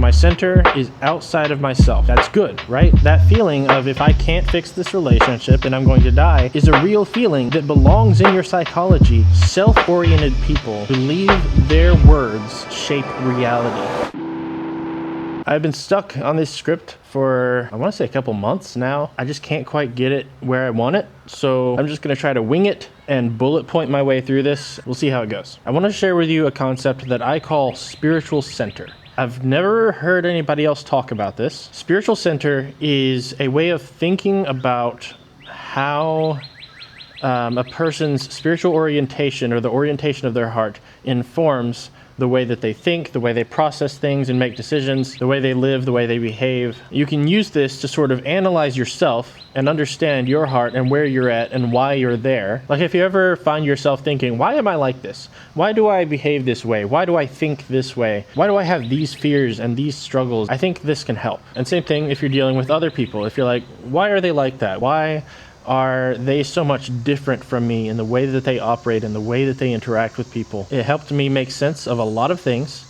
my center is outside of myself. That's good, right? That feeling of if I can't fix this relationship and I'm going to die is a real feeling that belongs in your psychology. Self-oriented people believe their words shape reality. I've been stuck on this script for, I want to say a couple months now. I just can't quite get it where I want it. So I'm just going to try to wing it and bullet point my way through this. We'll see how it goes. I want to share with you a concept that I call spiritual center. I've never heard anybody else talk about this. Spiritual center is a way of thinking about how a person's spiritual orientation or the orientation of their heart informs the way that they think, the way they process things and make decisions, the way they live, the way they behave. You can use this to sort of analyze yourself and understand your heart and where you're at and why you're there. Like if you ever find yourself thinking, why am I like this? Why do I behave this way? Why do I think this way? Why do I have these fears and these struggles? I think this can help. And same thing if you're dealing with other people. If you're like, why are they like that? Why are they so much different from me in the way that they operate and the way that they interact with people? It helped me make sense of a lot of things,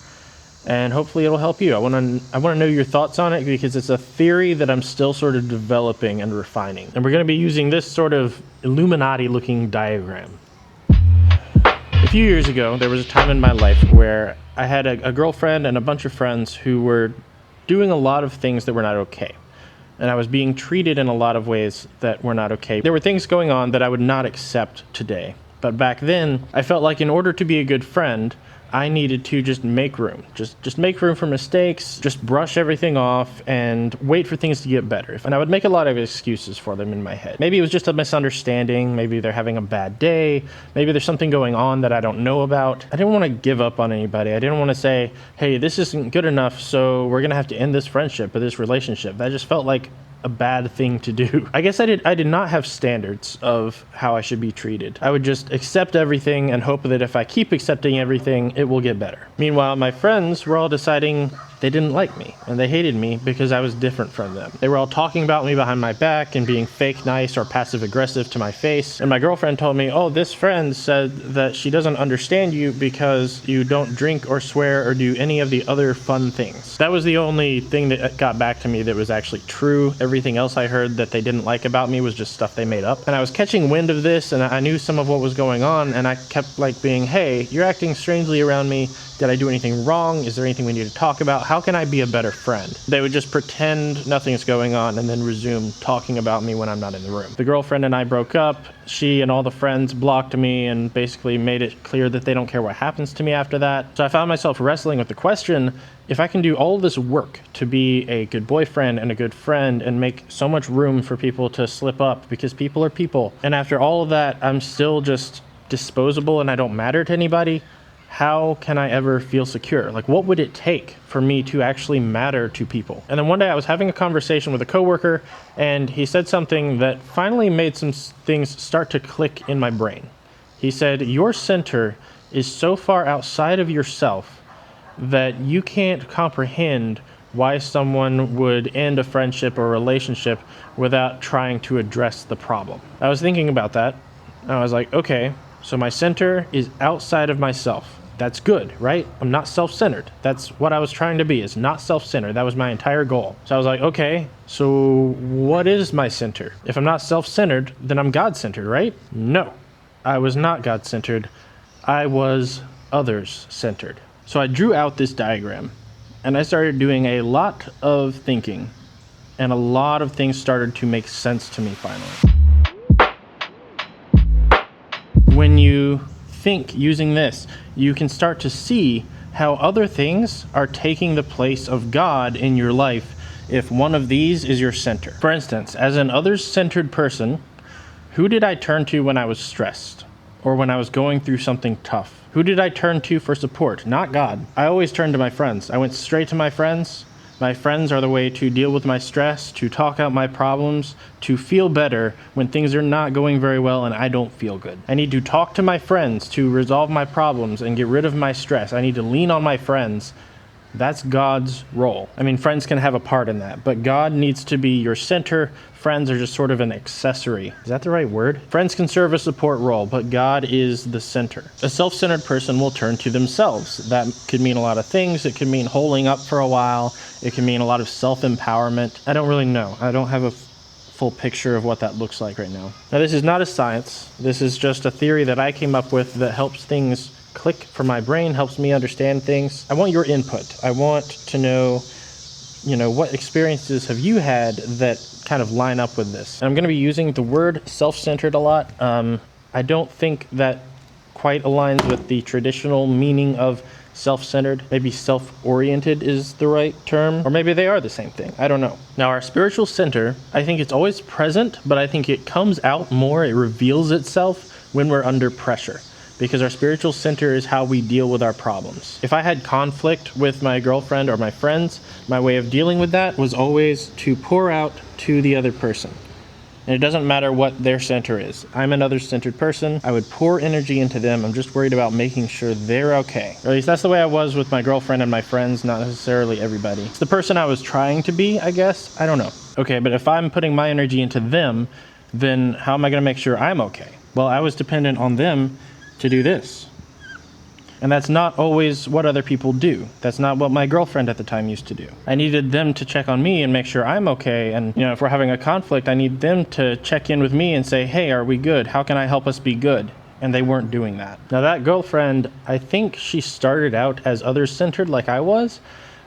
and hopefully it'll help you. I want to know your thoughts on it because it's a theory that I'm still sort of developing and refining. And we're going to be using this sort of Illuminati-looking diagram. A few years ago, there was a time in my life where I had a girlfriend and a bunch of friends who were doing a lot of things that were not okay. And I was being treated in a lot of ways that were not okay. There were things going on that I would not accept today. But back then, I felt like in order to be a good friend, I needed to just make room. Just make room for mistakes, just brush everything off and wait for things to get better. And I would make a lot of excuses for them in my head. Maybe it was just a misunderstanding. Maybe they're having a bad day. Maybe there's something going on that I don't know about. I didn't want to give up on anybody. I didn't want to say, hey, this isn't good enough, so we're going to have to end this friendship or this relationship. That just felt like a bad thing to do. I guess I did not have standards of how I should be treated. I would just accept everything and hope that if I keep accepting everything, it will get better. Meanwhile, my friends were all deciding they didn't like me and they hated me because I was different from them. They were all talking about me behind my back and being fake nice or passive aggressive to my face. And my girlfriend told me, oh, this friend said that she doesn't understand you because you don't drink or swear or do any of the other fun things. That was the only thing that got back to me that was actually true. Everything else I heard that they didn't like about me was just stuff they made up. And I was catching wind of this and I knew some of what was going on, and I kept like being, hey, you're acting strangely around me. Did I do anything wrong? Is there anything we need to talk about? How can I be a better friend? They would just pretend nothing's going on and then resume talking about me when I'm not in the room. The girlfriend and I broke up. She and all the friends blocked me and basically made it clear that they don't care what happens to me after that. So I found myself wrestling with the question, if I can do all this work to be a good boyfriend and a good friend and make so much room for people to slip up because people are people, and after all of that, I'm still just disposable and I don't matter to anybody, how can I ever feel secure? Like, what would it take for me to actually matter to people? And then one day I was having a conversation with a coworker, and he said something that finally made some things start to click in my brain. He said, your center is so far outside of yourself that you can't comprehend why someone would end a friendship or relationship without trying to address the problem. I was thinking about that. I was like, okay, so my center is outside of myself. That's good, right? I'm not self-centered. That's what I was trying to be, is not self-centered. That was my entire goal. So I was like, okay, so what is my center? If I'm not self-centered, then I'm God-centered, right? No, I was not God-centered. I was others-centered. So I drew out this diagram, and I started doing a lot of thinking, and a lot of things started to make sense to me finally. When you think using this, you can start to see how other things are taking the place of God in your life if one of these is your center. For instance, as an others-centered person, who did I turn to when I was stressed or when I was going through something tough? Who did I turn to for support? Not God. I always turned to my friends. I went straight to my friends. My friends are the way to deal with my stress, to talk out my problems, to feel better when things are not going very well and I don't feel good. I need to talk to my friends to resolve my problems and get rid of my stress. I need to lean on my friends That's God's role. I mean, friends can have a part in that, but God needs to be your center. Friends are just sort of an accessory. Is that the right word? Friends can serve a support role, but God is the center. A self-centered person will turn to themselves. That could mean a lot of things. It could mean holding up for a while. It can mean a lot of self-empowerment. I don't really know. I don't have a full picture of what that looks like right now. Now, this is not a science. This is just a theory that I came up with that helps things click for my brain, helps me understand things. I want your input. I want to know, what experiences have you had that kind of line up with this? And I'm going to be using the word self-centered a lot. I don't think that quite aligns with the traditional meaning of self-centered. Maybe self-oriented is the right term, or maybe they are the same thing. I don't know. Now, our spiritual center, I think it's always present, but I think it comes out more, it reveals itself when we're under pressure, because our spiritual center is how we deal with our problems. If I had conflict with my girlfriend or my friends, my way of dealing with that was always to pour out to the other person. And it doesn't matter what their center is. I'm an other-centered person. I would pour energy into them. I'm just worried about making sure they're okay. Or at least that's the way I was with my girlfriend and my friends, not necessarily everybody. It's the person I was trying to be, I guess. I don't know. Okay, but if I'm putting my energy into them, then how am I going to make sure I'm okay? Well, I was dependent on them to do this. And that's not always what other people do. That's not what my girlfriend at the time used to do. I needed them to check on me and make sure I'm okay. And, if we're having a conflict, I need them to check in with me and say, hey, are we good? How can I help us be good? And they weren't doing that. Now, that girlfriend, I think she started out as others-centered like I was,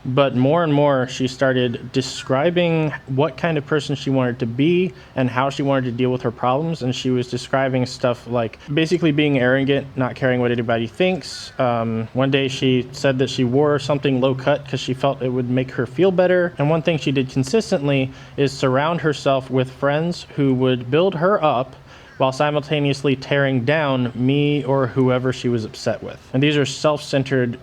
but more and more she started describing what kind of person she wanted to be and how she wanted to deal with her problems. And she was describing stuff like basically being arrogant, not caring what anybody thinks. One day she said that she wore something low cut because she felt it would make her feel better. And one thing she did consistently is surround herself with friends who would build her up while simultaneously tearing down me or whoever she was upset with. And these are self-centered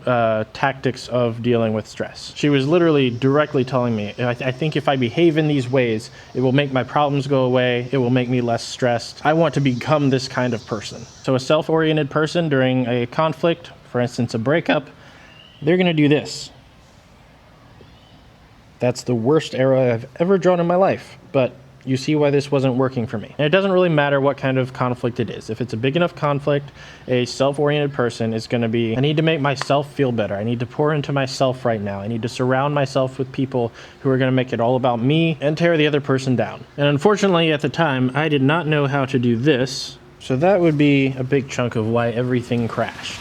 tactics of dealing with stress. She was literally directly telling me, I think if I behave in these ways, it will make my problems go away, it will make me less stressed. I want to become this kind of person. So a self-oriented person during a conflict, for instance, a breakup, they're gonna do this. That's the worst arrow I've ever drawn in my life, but you see why this wasn't working for me. And it doesn't really matter what kind of conflict it is. If it's a big enough conflict, a self-oriented person is going to be, I need to make myself feel better. I need to pour into myself right now. I need to surround myself with people who are going to make it all about me and tear the other person down. And unfortunately, at the time, I did not know how to do this. So that would be a big chunk of why everything crashed.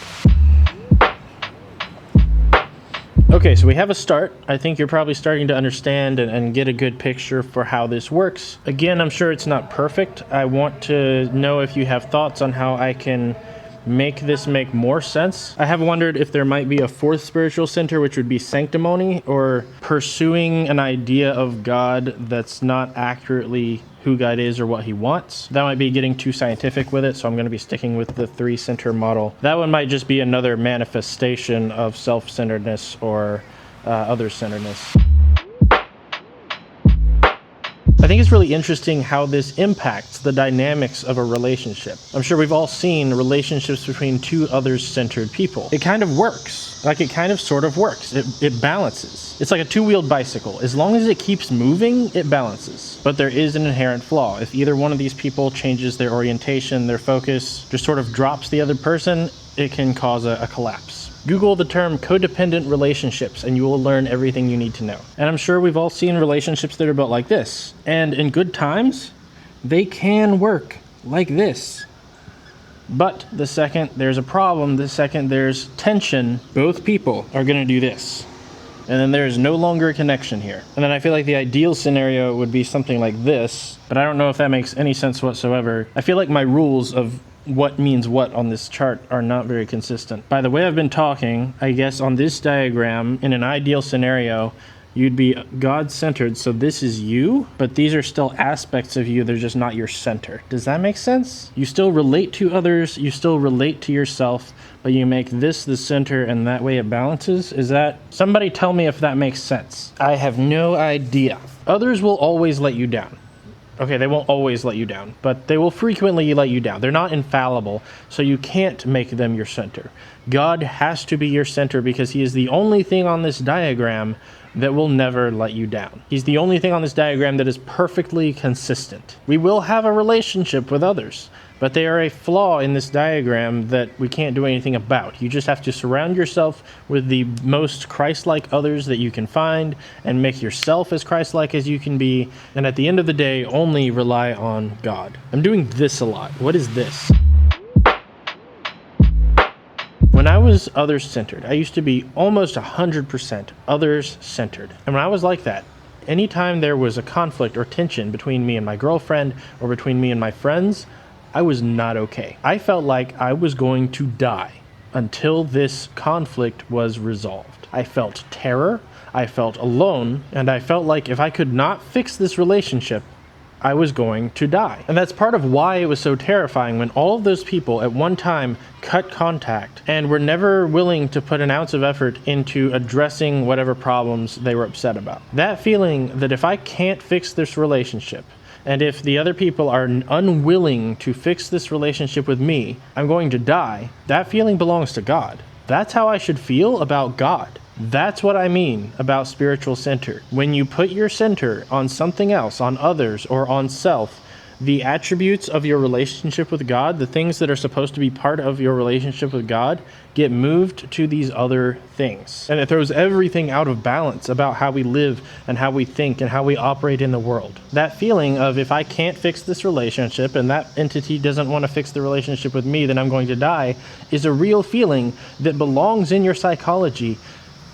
Okay, so we have a start. I think you're probably starting to understand and get a good picture for how this works. Again, I'm sure it's not perfect. I want to know if you have thoughts on how I can make this make more sense. I have wondered if there might be a fourth spiritual center, which would be sanctimony, or pursuing an idea of God that's not accurately who God is or what he wants. That might be getting too scientific with it, so I'm going to be sticking with the three-center model. That one might just be another manifestation of self-centeredness or other-centeredness. I think it's really interesting how this impacts the dynamics of a relationship. I'm sure we've all seen relationships between two others-centered people. It kind of works. Like, it kind of sort of works. It balances. It's like a two-wheeled bicycle. As long as it keeps moving, it balances. But there is an inherent flaw. If either one of these people changes their orientation, their focus, just sort of drops the other person, it can cause a collapse. Google the term codependent relationships and you will learn everything you need to know. And I'm sure we've all seen relationships that are built like this. And in good times, they can work like this. But the second there's a problem, the second there's tension, both people are gonna do this. And then there's no longer a connection here. And then I feel like the ideal scenario would be something like this, but I don't know if that makes any sense whatsoever. I feel like my rules of what means what on this chart are not very consistent. By the way I've been talking, I guess on this diagram, in an ideal scenario, you'd be God-centered, so this is you, but these are still aspects of you, they're just not your center. Does that make sense? You still relate to others, you still relate to yourself, but you make this the center and that way it balances? Is that... Somebody tell me if that makes sense. I have no idea. Others will always let you down. Okay, they won't always let you down, but they will frequently let you down. They're not infallible, so you can't make them your center. God has to be your center because he is the only thing on this diagram that will never let you down. He's the only thing on this diagram that is perfectly consistent. We will have a relationship with others, but they are a flaw in this diagram that we can't do anything about. You just have to surround yourself with the most Christ-like others that you can find and make yourself as Christ-like as you can be, and at the end of the day, only rely on God. I'm doing this a lot. What is this? When I was others-centered, I used to be almost 100% others-centered. And when I was like that, anytime there was a conflict or tension between me and my girlfriend or between me and my friends, I was not okay. I felt like I was going to die until this conflict was resolved. I felt terror, I felt alone, and I felt like if I could not fix this relationship, I was going to die. And that's part of why it was so terrifying when all of those people at one time cut contact and were never willing to put an ounce of effort into addressing whatever problems they were upset about. That feeling that if I can't fix this relationship, and if the other people are unwilling to fix this relationship with me, I'm going to die, that feeling belongs to God. That's how I should feel about God. That's what I mean about spiritual center. When you put your center on something else, on others, or on self, the attributes of your relationship with God, the things that are supposed to be part of your relationship with God, get moved to these other things. And it throws everything out of balance about how we live and how we think and how we operate in the world. That feeling of if I can't fix this relationship and that entity doesn't want to fix the relationship with me, then I'm going to die, is a real feeling that belongs in your psychology,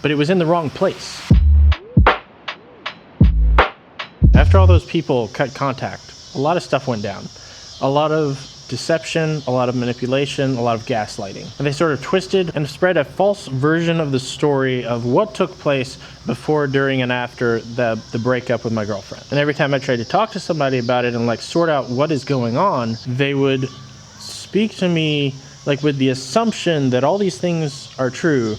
but it was in the wrong place. After all those people cut contact, a lot of stuff went down. A lot of deception, a lot of manipulation, a lot of gaslighting. And they sort of twisted and spread a false version of the story of what took place before, during, and after the breakup with my girlfriend. And every time I tried to talk to somebody about it and sort out what is going on, they would speak to me with the assumption that all these things are true,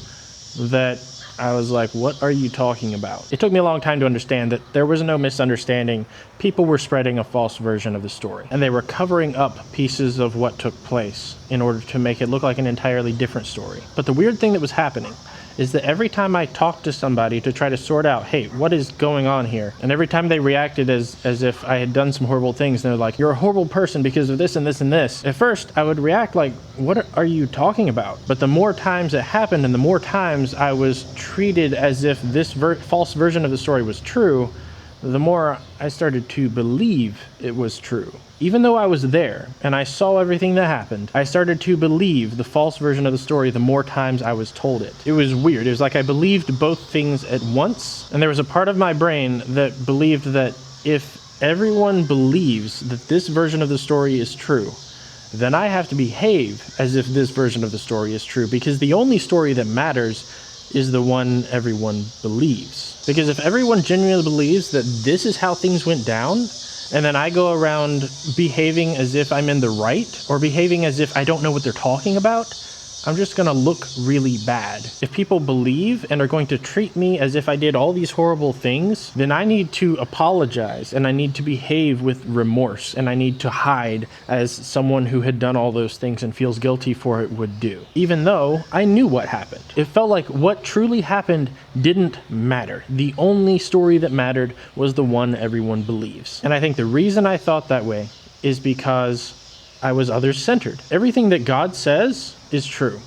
that I was like, what are you talking about? It took me a long time to understand that there was no misunderstanding. People were spreading a false version of the story, and they were covering up pieces of what took place in order to make it look like an entirely different story. But the weird thing that was happening is that every time I talked to somebody to try to sort out, hey, what is going on here? And every time they reacted as if I had done some horrible things, and they're like, you're a horrible person because of this and this and this. At first, I would react like, what are you talking about? But the more times it happened and the more times I was treated as if this false version of the story was true, the more I started to believe it was true. Even though I was there and I saw everything that happened, I started to believe the false version of the story the more times I was told it. It was weird. It was like I believed both things at once, and there was a part of my brain that believed that if everyone believes that this version of the story is true, then I have to behave as if this version of the story is true, because the only story that matters is the one everyone believes. Because if everyone genuinely believes that this is how things went down, and then I go around behaving as if I'm in the right, or behaving as if I don't know what they're talking about, I'm just gonna look really bad. If people believe and are going to treat me as if I did all these horrible things, then I need to apologize, and I need to behave with remorse, and I need to hide as someone who had done all those things and feels guilty for it would do. Even though I knew what happened. It felt like what truly happened didn't matter. The only story that mattered was the one everyone believes. And I think the reason I thought that way is because I was others-centered. Everything that God says is true.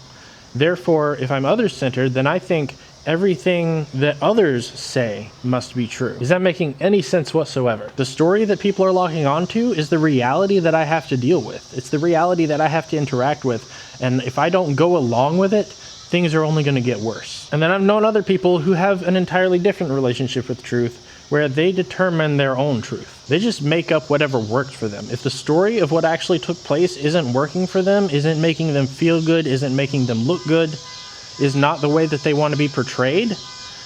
Therefore, if I'm others-centered, then I think everything that others say must be true. Is that making any sense whatsoever? The story that people are locking onto is the reality that I have to deal with. It's the reality that I have to interact with. And if I don't go along with it, things are only going to get worse. And then I've known other people who have an entirely different relationship with truth, where they determine their own truth. They just make up whatever works for them. If the story of what actually took place isn't working for them, isn't making them feel good, isn't making them look good, is not the way that they want to be portrayed,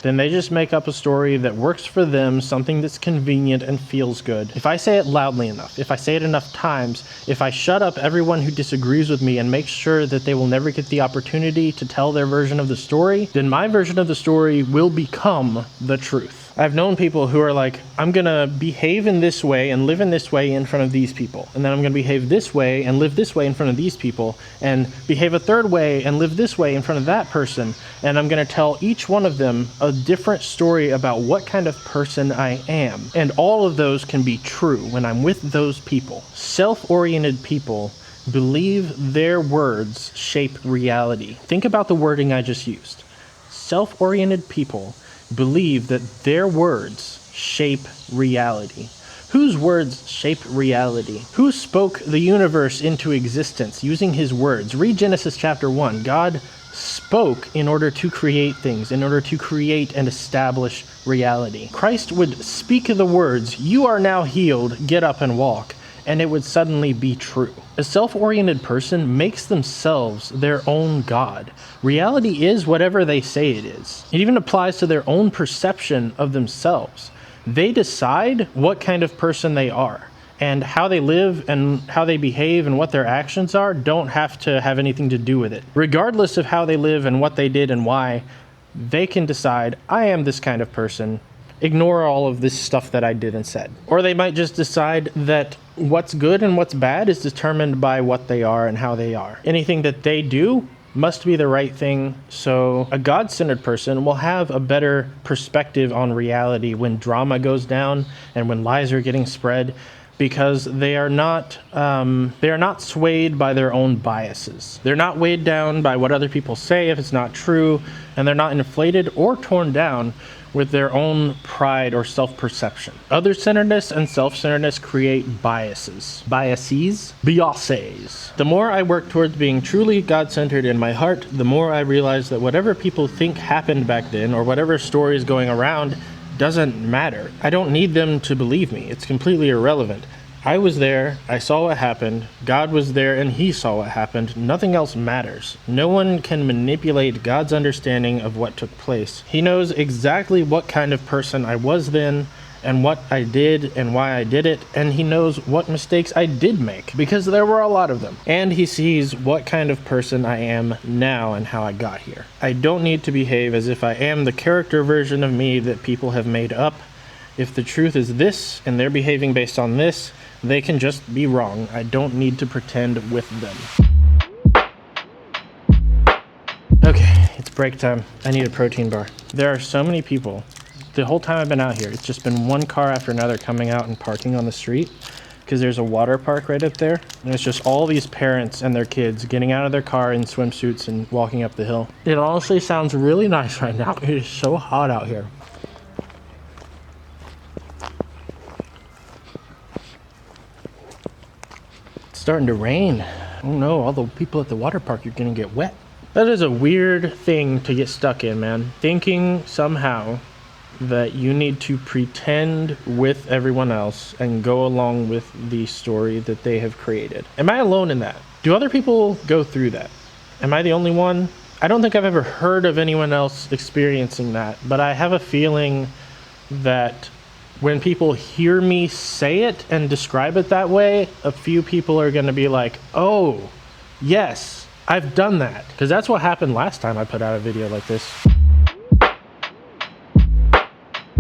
sense, then they just make up a story that works for them, something that's convenient and feels good. If I say it loudly enough, if I say it enough times, if I shut up everyone who disagrees with me and make sure that they will never get the opportunity to tell their version of the story, then my version of the story will become the truth. I've known people who are like, I'm gonna behave in this way and live in this way in front of these people, and then I'm gonna behave this way and live this way in front of these people, and behave a third way and live this way in front of that person, and I'm gonna tell each one of them a different story about what kind of person I am. And all of those can be true when I'm with those people. Self-oriented people believe their words shape reality. Think about the wording I just used. Self-oriented people believe that their words shape reality. Whose words shape reality? Who spoke the universe into existence using his words? Read Genesis chapter 1. God spoke in order to create things, in order to create and establish reality. Christ would speak the words, "You are now healed, get up and walk," and it would suddenly be true. A self-oriented person makes themselves their own God. Reality is whatever they say it is. It even applies to their own perception of themselves. They decide what kind of person they are, and how they live and how they behave and what their actions are don't have to have anything to do with it. Regardless of how they live and what they did and why, they can decide, I am this kind of person. Ignore all of this stuff that I did and said. Or they might just decide that what's good and what's bad is determined by what they are and how they are. Anything that they do must be the right thing. So a God-centered person will have a better perspective on reality when drama goes down and when lies are getting spread, because they are not swayed by their own biases. They're not weighed down by what other people say if it's not true, and they're not inflated or torn down with their own pride or self-perception. Other-centeredness and self-centeredness create biases. Biases? The more I work towards being truly God-centered in my heart, the more I realize that whatever people think happened back then, or whatever story is going around, doesn't matter. I don't need them to believe me. It's completely irrelevant. I was there, I saw what happened, God was there and he saw what happened. Nothing else matters. No one can manipulate God's understanding of what took place. He knows exactly what kind of person I was then, and what I did and why I did it, and he knows what mistakes I did make, because there were a lot of them. And he sees what kind of person I am now and how I got here. I don't need to behave as if I am the character version of me that people have made up. If the truth is this, and they're behaving based on this, they can just be wrong. I don't need to pretend with them. Okay, it's break time. I need a protein bar. There are so many people. The whole time I've been out here, it's just been one car after another coming out and parking on the street, because there's a water park right up there. And it's just all these parents and their kids getting out of their car in swimsuits and walking up the hill. It honestly sounds really nice right now. It is so hot out here. Starting to rain. Oh no, all the people at the water park are gonna get wet. That is a weird thing to get stuck in, man. Thinking somehow that you need to pretend with everyone else and go along with the story that they have created. Am I alone in that? Do other people go through that? Am I the only one? I don't think I've ever heard of anyone else experiencing that, but I have a feeling that when people hear me say it and describe it that way, a few people are going to be like, oh, yes, I've done that. Because that's what happened last time I put out a video like this.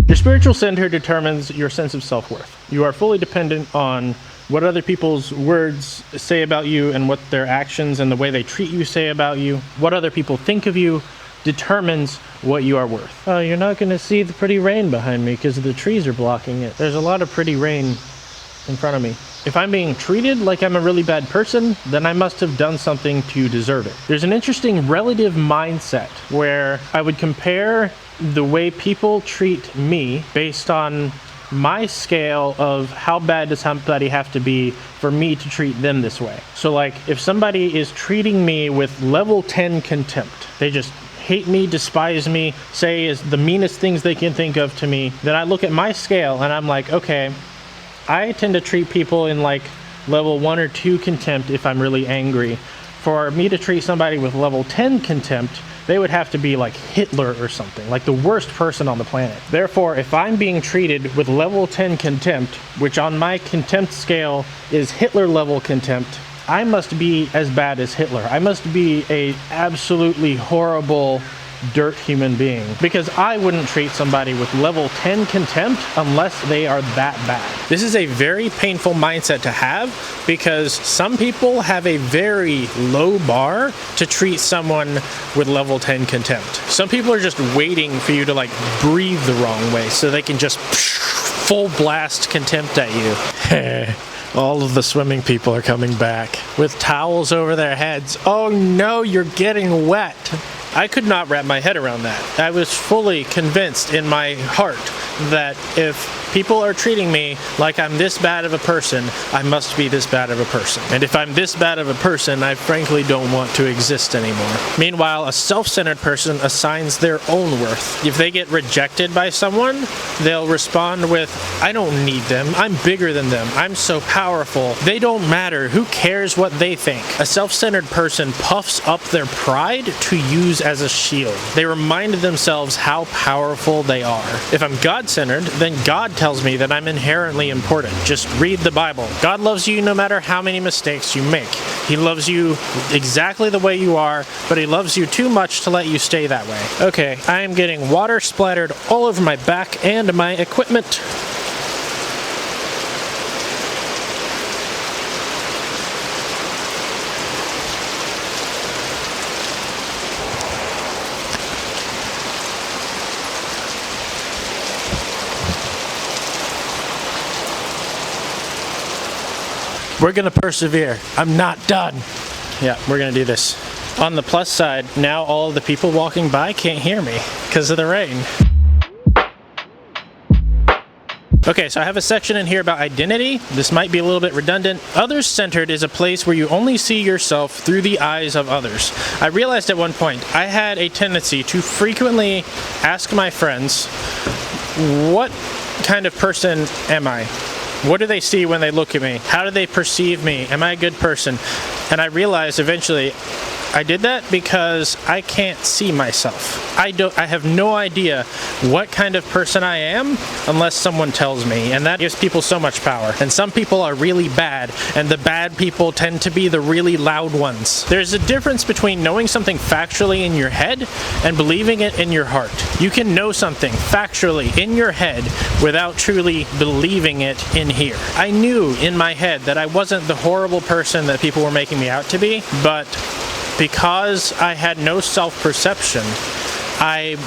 Your spiritual center determines your sense of self-worth. You are fully dependent on what other people's words say about you and what their actions and the way they treat you say about you. What other people think of you determines what you are worth. Oh, you're not going to see the pretty rain behind me because the trees are blocking it. There's a lot of pretty rain in front of me. If I'm being treated like I'm a really bad person, then I must have done something to deserve it. There's an interesting relative mindset where I would compare the way people treat me based on my scale of how bad does somebody have to be for me to treat them this way. So like if somebody is treating me with level 10 contempt, they just hate me, despise me, say is the meanest things they can think of to me, then I look at my scale and I'm like, okay, I tend to treat people in like level 1 or 2 contempt if I'm really angry. For me to treat somebody with level 10 contempt they would have to be like Hitler or something, like the worst person on the planet. Therefore, if I'm being treated with level 10 contempt, which on my contempt scale is Hitler level contempt, I must be as bad as Hitler. I must be a absolutely horrible dirt human being, because I wouldn't treat somebody with level 10 contempt unless they are that bad. This is a very painful mindset to have, because some people have a very low bar to treat someone with level 10 contempt. Some people are just waiting for you to like breathe the wrong way so they can just full blast contempt at you. All of the swimming people are coming back with towels over their heads. Oh no, you're getting wet. I could not wrap my head around that. I was fully convinced in my heart that if people are treating me like I'm this bad of a person, I must be this bad of a person. And if I'm this bad of a person, I frankly don't want to exist anymore. Meanwhile, a self-centered person assigns their own worth. If they get rejected by someone, they'll respond with, I don't need them. I'm bigger than them. I'm so powerful. They don't matter. Who cares what they think? A self-centered person puffs up their pride to use as a shield. They remind themselves how powerful they are. If I'm God-centered, then God tells me that I'm inherently important. Just read the Bible. God loves you no matter how many mistakes you make. He loves you exactly the way you are, but he loves you too much to let you stay that way. Okay, I am getting water splattered all over my back and my equipment. We're gonna persevere. I'm not done. Yeah, we're gonna do this. On the plus side, now all of the people walking by can't hear me because of the rain. Okay, so I have a section in here about identity. This might be a little bit redundant. Others-centered is a place where you only see yourself through the eyes of others. I realized at one point I had a tendency to frequently ask my friends, what kind of person am I? What do they see when they look at me? How do they perceive me? Am I a good person? And I realized eventually I did that because I can't see myself. I have no idea what kind of person I am unless someone tells me, and that gives people so much power. And some people are really bad, and the bad people tend to be the really loud ones. There's a difference between knowing something factually in your head and believing it in your heart. You can know something factually in your head without truly believing it in here. I knew in my head that I wasn't the horrible person that people were making me out to be, but because I had no self-perception, I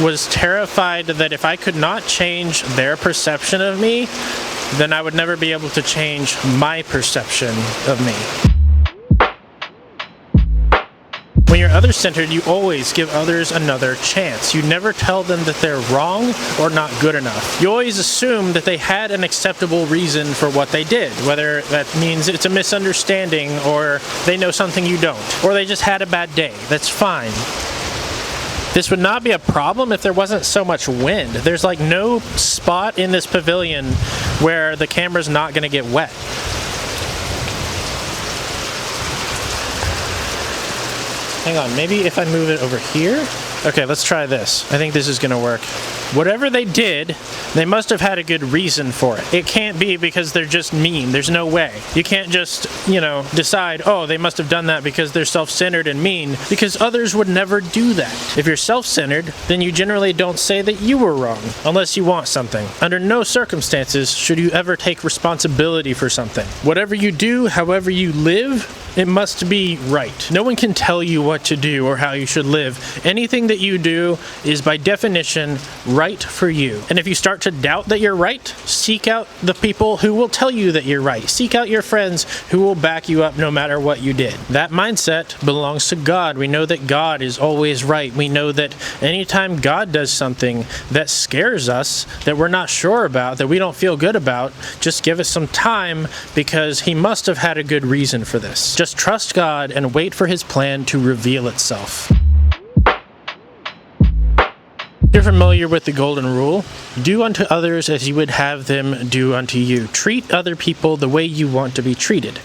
was terrified that if I could not change their perception of me, then I would never be able to change my perception of me. When you're other-centered, you always give others another chance. You never tell them that they're wrong or not good enough. You always assume that they had an acceptable reason for what they did, whether that means it's a misunderstanding or they know something you don't, or they just had a bad day. That's fine. This would not be a problem if there wasn't so much wind. There's like no spot in this pavilion where the camera's not going to get wet. Hang on, maybe if I move it over here? Okay, let's try this. I think this is gonna work. Whatever they did, they must have had a good reason for it. It can't be because they're just mean. There's no way. You can't just, decide, oh, they must have done that because they're self-centered and mean, because others would never do that. If you're self-centered, then you generally don't say that you were wrong, unless you want something. Under no circumstances should you ever take responsibility for something. Whatever you do, however you live, it must be right. No one can tell you what to do or how you should live. Anything that you do is by definition right for you. And if you start to doubt that you're right, seek out the people who will tell you that you're right. Seek out your friends who will back you up no matter what you did. That mindset belongs to God. We know that God is always right. We know that anytime God does something that scares us, that we're not sure about, that we don't feel good about, just give us some time, because he must have had a good reason for this. Just trust God and wait for his plan to reveal itself. You're familiar with the golden rule. Do unto others as you would have them do unto you. Treat other people the way you want to be treated.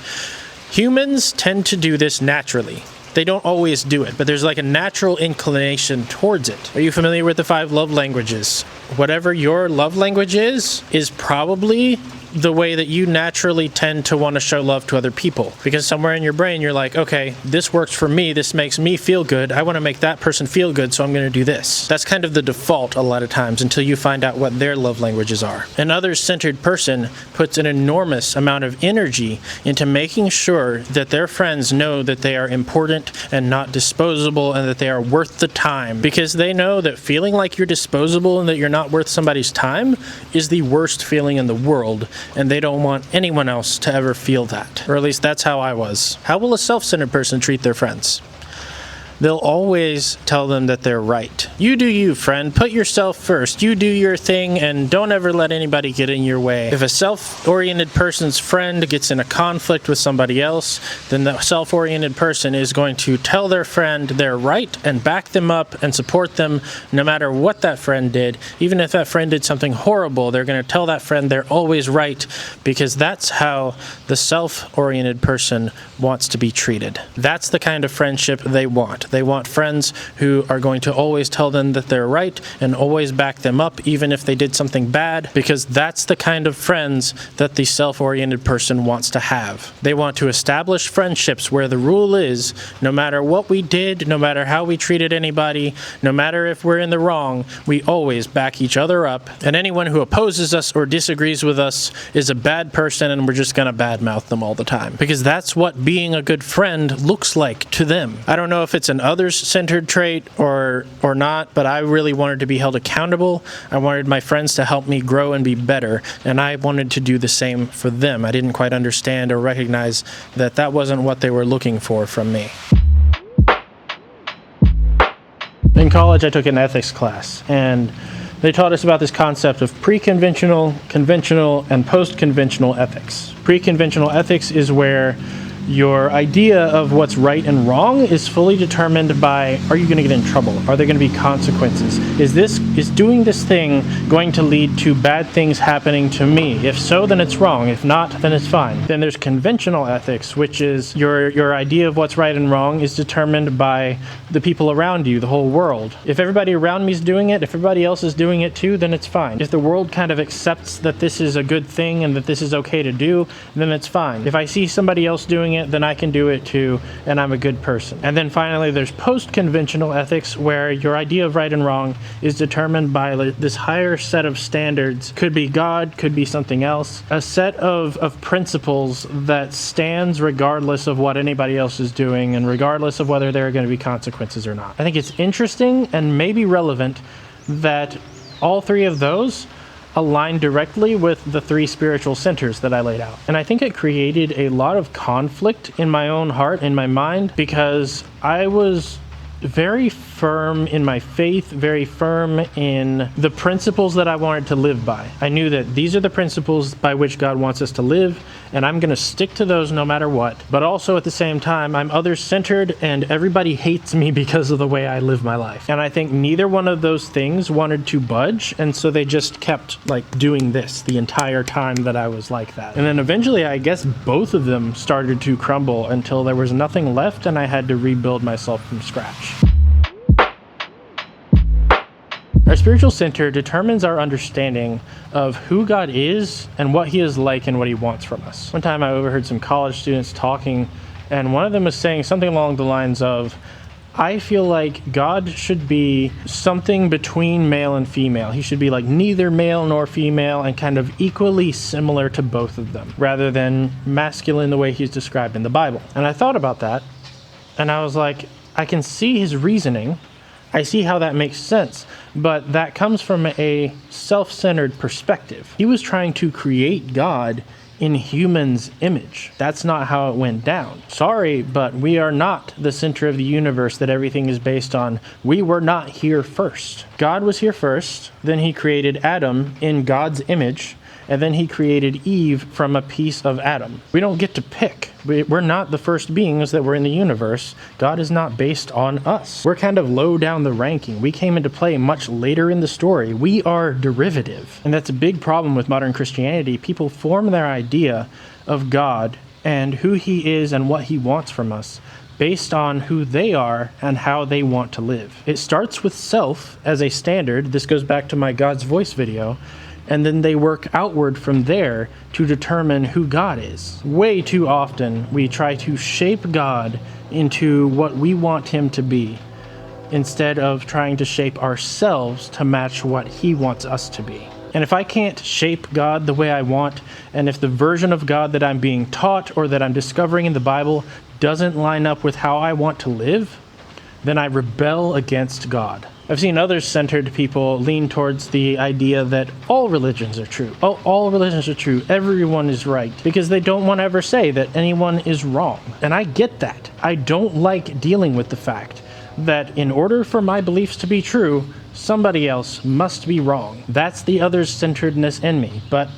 Humans tend to do this naturally. They don't always do it, but there's like a natural inclination towards it. Are you familiar with the 5 love languages? Whatever your love language is probably the way that you naturally tend to want to show love to other people. Because somewhere in your brain, you're like, okay, this works for me. This makes me feel good. I want to make that person feel good, so I'm going to do this. That's kind of the default a lot of times until you find out what their love languages are. An others-centered person puts an enormous amount of energy into making sure that their friends know that they are important and not disposable and that they are worth the time, because they know that feeling like you're disposable and that you're not worth somebody's time is the worst feeling in the world. And they don't want anyone else to ever feel that. Or at least that's how I was. How will a self-centered person treat their friends? They'll always tell them that they're right. You do you, friend. Put yourself first. You do your thing and don't ever let anybody get in your way. If a self-oriented person's friend gets in a conflict with somebody else, then the self-oriented person is going to tell their friend they're right and back them up and support them no matter what that friend did. Even if that friend did something horrible, they're going to tell that friend they're always right, because that's how the self-oriented person wants to be treated. That's the kind of friendship they want. They want friends who are going to always tell them that they're right and always back them up even if they did something bad, because that's the kind of friends that the self-oriented person wants to have. They want to establish friendships where the rule is, no matter what we did, no matter how we treated anybody, no matter if we're in the wrong, we always back each other up, and anyone who opposes us or disagrees with us is a bad person and we're just going to badmouth them all the time, because that's what being a good friend looks like to them. I don't know if it's an others-centered trait or not, but I really wanted to be held accountable. I wanted my friends to help me grow and be better, and I wanted to do the same for them. I didn't quite understand or recognize that that wasn't what they were looking for from me. In college, I took an ethics class, and they taught us about this concept of pre-conventional, conventional, and post-conventional ethics. Pre-conventional ethics is where your idea of what's right and wrong is fully determined by, are you going to get in trouble? Are there going to be consequences? Is doing this thing going to lead to bad things happening to me? If so, then it's wrong. If not, then it's fine. Then there's conventional ethics, which is your idea of what's right and wrong is determined by the people around you, the whole world. If everybody around me is doing it, if everybody else is doing it too, then it's fine. If the world kind of accepts that this is a good thing and that this is okay to do, then it's fine. If I see somebody else doing it, then I can do it too, and I'm a good person. And then finally, there's post-conventional ethics, where your idea of right and wrong is determined by this higher set of standards. Could be God, could be something else. A set of principles that stands regardless of what anybody else is doing and regardless of whether there are going to be consequences or not. I think it's interesting and maybe relevant that all 3 of those align directly with the 3 spiritual centers that I laid out. And I think it created a lot of conflict in my own heart, in my mind, because I was very firm in my faith, very firm in the principles that I wanted to live by. I knew that these are the principles by which God wants us to live, and I'm going to stick to those no matter what. But also at the same time, I'm others-centered, and everybody hates me because of the way I live my life. And I think neither one of those things wanted to budge, and so they just kept doing this the entire time that I was like that. And then eventually, I guess both of them started to crumble until there was nothing left, and I had to rebuild myself from scratch. Our spiritual center determines our understanding of who God is and what He is like and what He wants from us. One time I overheard some college students talking, and one of them was saying something along the lines of, I feel like God should be something between male and female. He should be neither male nor female and kind of equally similar to both of them, rather than masculine the way He's described in the Bible. And I thought about that, and I was like, I can see his reasoning. I see how that makes sense, but that comes from a self-centered perspective. He was trying to create God in humans' image. That's not how it went down. Sorry, but we are not the center of the universe that everything is based on. We were not here first. God was here first, then He created Adam in God's image, and then He created Eve from a piece of Adam. We don't get to pick. We're not the first beings that were in the universe. God is not based on us. We're kind of low down the ranking. We came into play much later in the story. We are derivative. And that's a big problem with modern Christianity. People form their idea of God and who He is and what He wants from us based on who they are and how they want to live. It starts with self as a standard. This goes back to my God's voice video. And then they work outward from there to determine who God is. Way too often, we try to shape God into what we want him to be, instead of trying to shape ourselves to match what he wants us to be. And if I can't shape God the way I want, and if the version of God that I'm being taught or that I'm discovering in the Bible doesn't line up with how I want to live, then I rebel against God. I've seen others-centered people lean towards the idea that all religions are true. Oh, all religions are true. Everyone is right. Because they don't want to ever say that anyone is wrong. And I get that. I don't like dealing with the fact that in order for my beliefs to be true, somebody else must be wrong. That's the others-centeredness in me. But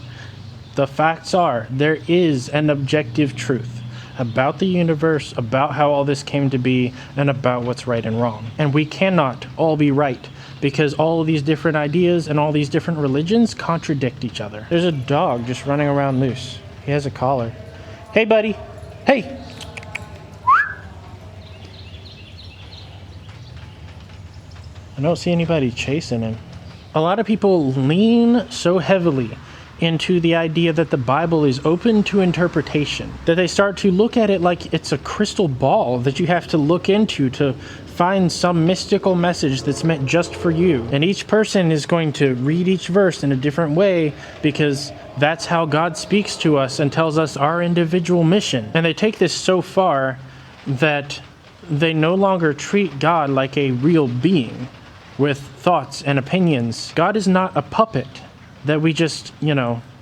the facts are, there is an objective truth about the universe, about how all this came to be, and about what's right and wrong. And we cannot all be right, because all of these different ideas and all these different religions contradict each other. There's a dog just running around loose. He has a collar. Hey, buddy. Hey. I don't see anybody chasing him. A lot of people lean so heavily into the idea that the Bible is open to interpretation, that they start to look at it like it's a crystal ball that you have to look into to find some mystical message that's meant just for you. And each person is going to read each verse in a different way because that's how God speaks to us and tells us our individual mission. And they take this so far that they no longer treat God like a real being with thoughts and opinions. God is not a puppet that we just,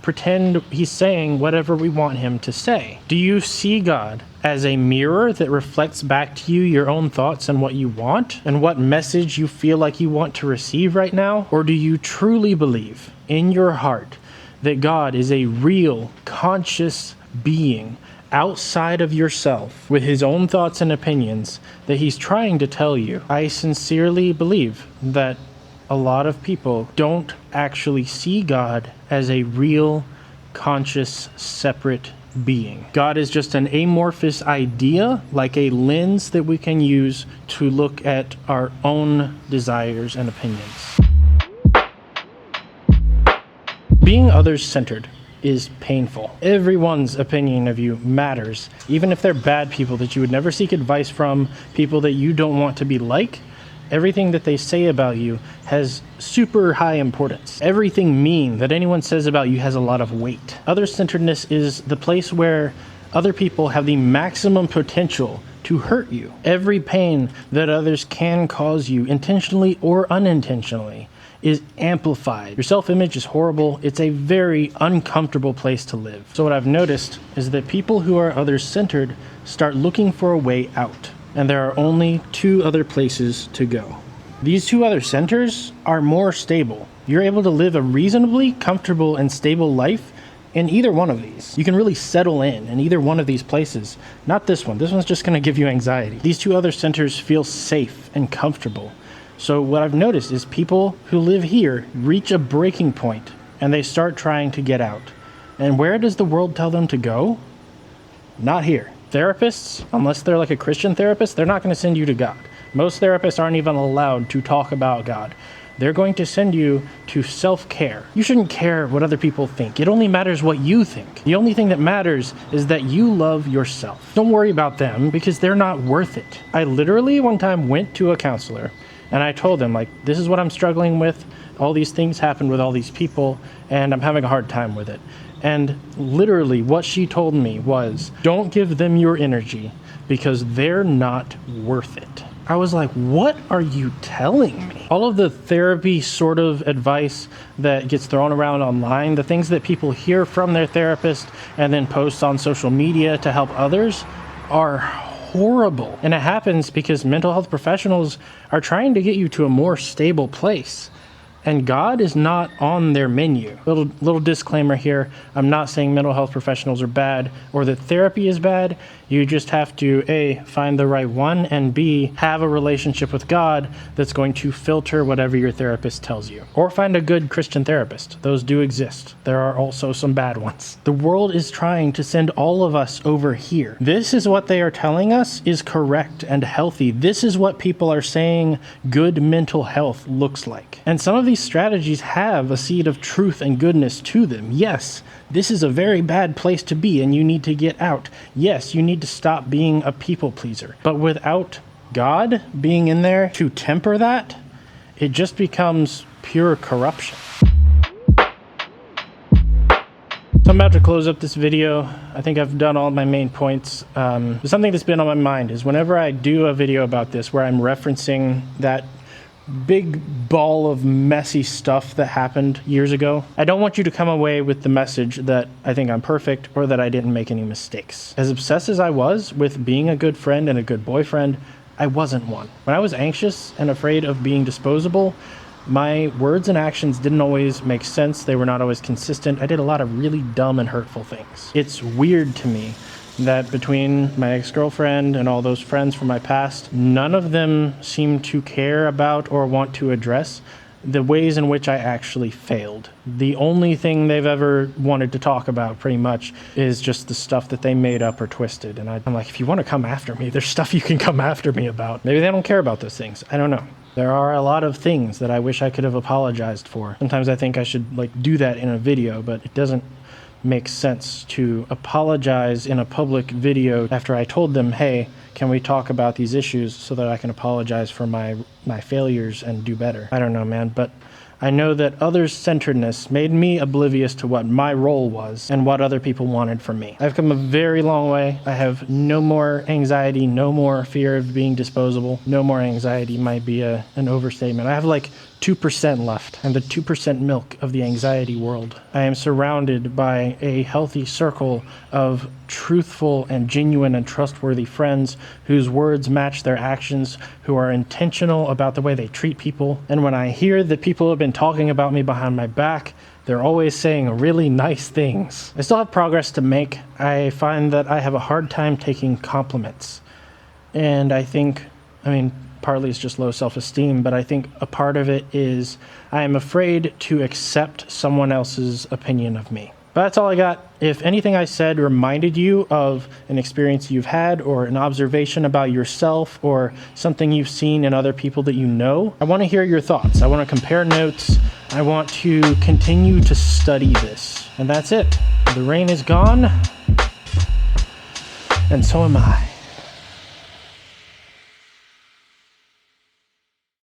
pretend he's saying whatever we want him to say. Do you see God as a mirror that reflects back to you your own thoughts and what you want and what message you feel like you want to receive right now? Or do you truly believe in your heart that God is a real, conscious being outside of yourself with his own thoughts and opinions that he's trying to tell you? I sincerely believe that a lot of people don't actually see God as a real, conscious, separate being. God is just an amorphous idea, like a lens that we can use to look at our own desires and opinions. Being others-centered is painful. Everyone's opinion of you matters, even if they're bad people that you would never seek advice from, people that you don't want to be like. Everything that they say about you has super high importance. Everything mean that anyone says about you has a lot of weight. Other-centeredness is the place where other people have the maximum potential to hurt you. Every pain that others can cause you, intentionally or unintentionally, is amplified. Your self-image is horrible. It's a very uncomfortable place to live. So what I've noticed is that people who are others-centered start looking for a way out. And there are only two other places to go. These two other centers are more stable. You're able to live a reasonably comfortable and stable life in either one of these. You can really settle in either one of these places. Not this one. This one's just going to give you anxiety. These two other centers feel safe and comfortable. So what I've noticed is people who live here reach a breaking point and they start trying to get out. And where does the world tell them to go? Not here. Therapists, unless they're like a Christian therapist, they're not going to send you to God. Most therapists aren't even allowed to talk about God. They're going to send you to self-care. You shouldn't care what other people think. It only matters what you think. The only thing that matters is that you love yourself. Don't worry about them because they're not worth it. I literally one time went to a counselor and I told them, this is what I'm struggling with. All these things happened with all these people and I'm having a hard time with it. And literally what she told me was, don't give them your energy because they're not worth it. I was like, what are you telling me? All of the therapy sort of advice that gets thrown around online, the things that people hear from their therapist and then post on social media to help others are horrible. And it happens because mental health professionals are trying to get you to a more stable place. And God is not on their menu. Little disclaimer here. I'm not saying mental health professionals are bad or that therapy is bad. You just have to A, find the right one, and B, have a relationship with God that's going to filter whatever your therapist tells you. Or find a good Christian therapist. Those do exist. There are also some bad ones. The world is trying to send all of us over here. This is what they are telling us is correct and healthy. This is what people are saying good mental health looks like. And some of these strategies have a seed of truth and goodness to them. Yes, this is a very bad place to be and you need to get out. Yes, you need to stop being a people pleaser. But without God being in there to temper that, it just becomes pure corruption. So I'm about to close up this video. I think I've done all my main points. Something that's been on my mind is whenever I do a video about this where I'm referencing that big ball of messy stuff that happened years ago, I don't want you to come away with the message that I think I'm perfect or that I didn't make any mistakes. As obsessed as I was with being a good friend and a good boyfriend, I wasn't one. When I was anxious and afraid of being disposable, my words and actions didn't always make sense. They were not always consistent. I did a lot of really dumb and hurtful things. It's weird to me that between my ex-girlfriend and all those friends from my past, none of them seem to care about or want to address the ways in which I actually failed. The only thing they've ever wanted to talk about pretty much is just the stuff that they made up or twisted. And I'm like, if you want to come after me, there's stuff you can come after me about. Maybe they don't care about those things. I don't know. There are a lot of things that I wish I could have apologized for. Sometimes I think I should do that in a video, but it doesn't make sense to apologize in a public video after I told them, hey, can we talk about these issues so that I can apologize for my failures and do better? I don't know, man, but I know that others-centeredness made me oblivious to what my role was and what other people wanted from me. I've come a very long way. I have no more anxiety, no more fear of being disposable. No more anxiety might be an overstatement. I have 2% left. I'm the 2% milk of the anxiety world. I am surrounded by a healthy circle of truthful and genuine and trustworthy friends whose words match their actions, who are intentional about the way they treat people. And when I hear that people have been talking about me behind my back, they're always saying really nice things. I still have progress to make. I find that I have a hard time taking compliments. And I think, partly it's just low self-esteem, but I think a part of it is I am afraid to accept someone else's opinion of me. But that's all I got. If anything I said reminded you of an experience you've had or an observation about yourself or something you've seen in other people that you know, I want to hear your thoughts. I want to compare notes. I want to continue to study this. And that's it. The rain is gone, and so am I.